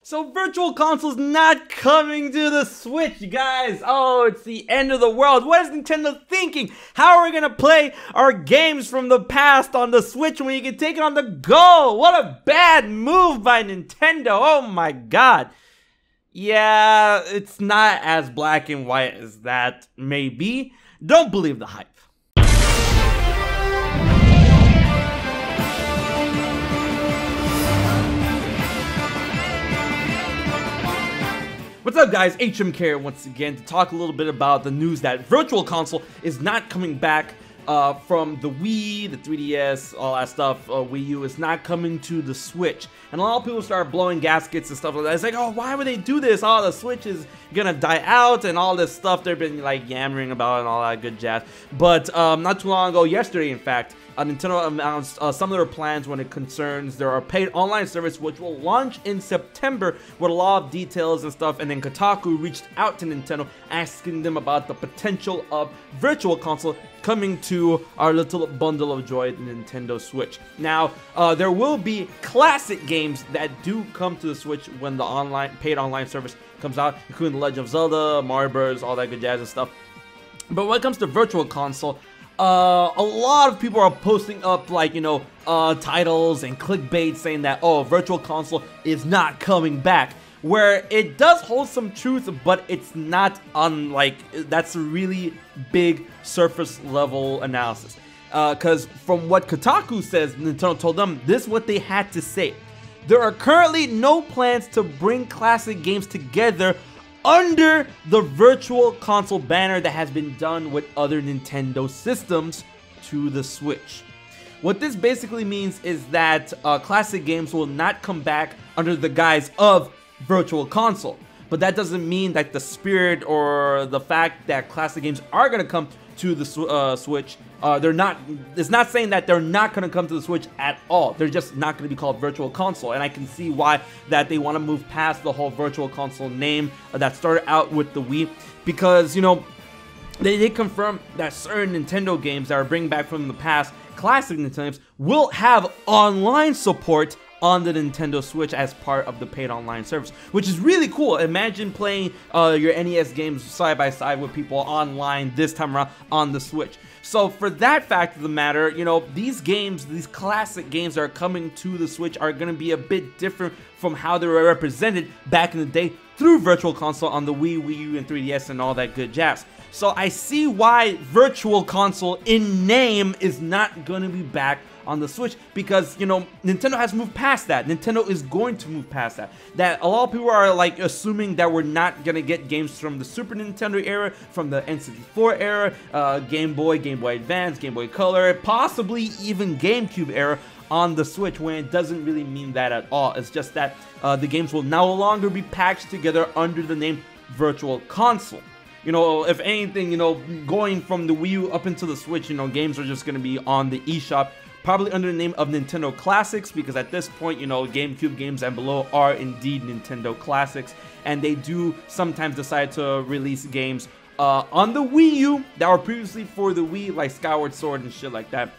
So Virtual Console's not coming to the Switch, you guys. Oh, it's the end of the world. What is Nintendo thinking? How are we gonna play our games from the past on the Switch when you can take it on the go? What a bad move by Nintendo. Oh my god. Yeah, it's not as black and white as that may be. Don't believe the hype. What's up, guys? HMK here once again to talk a little bit about the news that Virtual Console is not coming back from the Wii, the 3DS, all that stuff. Wii U is not coming to the Switch, and a lot of people start blowing gaskets and stuff like that. It's like, oh, why would they do this? Oh, the Switch is gonna die out and all this stuff they've been like yammering about and all that good jazz. But not too long ago, yesterday in fact, Nintendo announced some of their plans when it concerns their paid online service, which will launch in September with a lot of details and stuff. And then Kotaku reached out to Nintendo asking them about the potential of Virtual Console coming to our little bundle of joy, the Nintendo Switch. Now, there will be classic games that do come to the Switch when the paid online service comes out, including The Legend of Zelda, Mario Bros, all that good jazz and stuff. But when it comes to Virtual Console, a lot of people are posting up, like, you know, titles and clickbait saying that, oh, Virtual Console is not coming back, where it does hold some truth, but it's not unlike, that's a really big surface level analysis. Because from what Kotaku says, Nintendo told them, this is what they had to say. There are currently no plans to bring classic games together under the Virtual Console banner that has been done with other Nintendo systems to the Switch. What this basically means is that classic games will not come back under the guise of Virtual Console. But that doesn't mean that the spirit or the fact that classic games are going to come to the Switch, it's not saying that they're not going to come to the Switch at all. They're just not going to be called Virtual Console. And I can see why that they want to move past the whole Virtual Console name that started out with the Wii. Because, you know, they did confirm that certain Nintendo games that are bringing back from the past, classic Nintendo games, will have online support on the Nintendo Switch as part of the paid online service, which is really cool. Imagine playing your NES games side by side with people online this time around on the Switch. So for that fact of the matter, you know, these games, these classic games that are coming to the Switch are going to be a bit different from how they were represented back in the day through Virtual Console on the Wii, Wii U, and 3DS and all that good jazz. So I see why Virtual Console in name is not going to be back on the Switch, because, you know, Nintendo has moved past that. Nintendo is going to move past that. That a lot of people are like assuming that we're not gonna get games from the Super Nintendo era, from the N64 era, Game Boy, Game Boy Advance, Game Boy Color, possibly even GameCube era on the Switch, when it doesn't really mean that at all. It's just that the games will no longer be packaged together under the name Virtual Console. You know, if anything, you know, going from the Wii U up into the Switch, you know, games are just gonna be on the eShop, probably under the name of Nintendo Classics, because at this point, you know, GameCube games and below are indeed Nintendo Classics, and they do sometimes decide to release games on the Wii U that were previously for the Wii, like Skyward Sword and shit like that.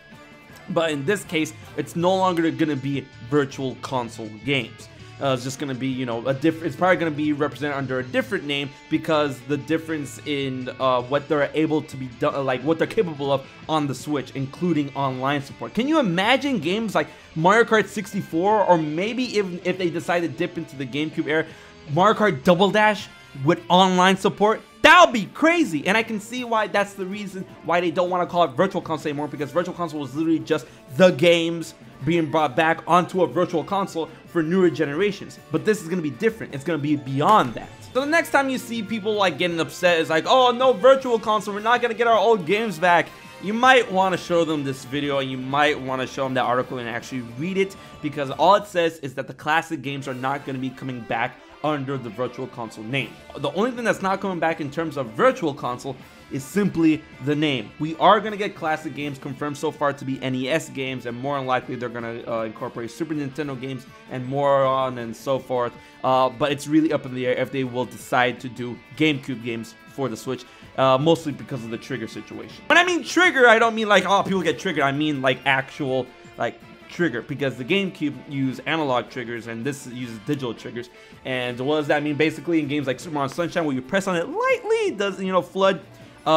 But in this case, it's no longer gonna be Virtual Console games. It's just going to be, you know, it's probably going to be represented under a different name, because the difference in what they're able to be done, like what they're capable of on the Switch, including online support. Can you imagine games like Mario Kart 64, or maybe if they decide to dip into the GameCube era, Mario Kart Double Dash with online support? That would be crazy, and I can see why that's the reason why they don't want to call it Virtual Console anymore, because Virtual Console was literally just the games being brought back onto a Virtual Console for newer generations. But this is going to be different. It's going to be beyond that. So the next time you see people like getting upset, it's like, oh no, Virtual Console, we're not going to get our old games back, you might want to show them this video, and you might want to show them that article and actually read it, because all it says is that the classic games are not going to be coming back under the Virtual Console name. The only thing that's not coming back in terms of Virtual Console is simply the name. We are going to get classic games confirmed so far to be NES games, and more than likely they're going to incorporate Super Nintendo games and more on and so forth. But it's really up in the air if they will decide to do GameCube games for the Switch, mostly because of the trigger situation. When I mean trigger, I don't mean like, oh, people get triggered. I mean like actual, like, trigger, because the GameCube used analog triggers and this uses digital triggers. And what does that mean? Basically, in games like Super Mario Sunshine, where you press on it lightly, it does, you know, FLUDD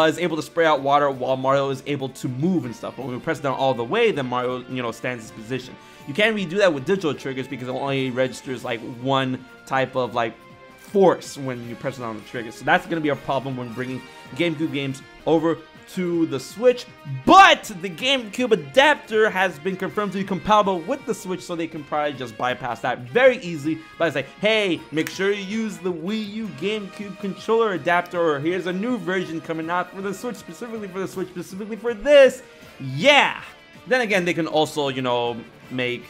is able to spray out water while Mario is able to move and stuff. But when we press down all the way, then Mario, you know, stands his position. You can't really do that with digital triggers because it only registers like one type of like force when you press down the trigger. So that's going to be a problem when bringing GameCube games over to the Switch. But the GameCube adapter has been confirmed to be compatible with the Switch, so they can probably just bypass that very easily by saying, hey, make sure you use the Wii U GameCube controller adapter, or here's a new version coming out for the Switch, specifically for the Switch, specifically for this. Yeah. Then again, they can also, you know, make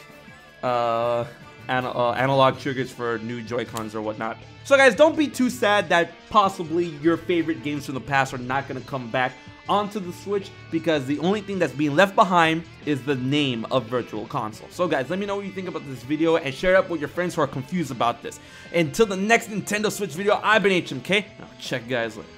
analog triggers for new Joy-Cons or whatnot. So guys, don't be too sad that possibly your favorite games from the past are not going to come back onto the Switch, because the only thing that's being left behind is the name of Virtual Console. So guys, let me know what you think about this video and share it up with your friends who are confused about this. Until the next Nintendo Switch video, I've been HMK. I'll check you guys later.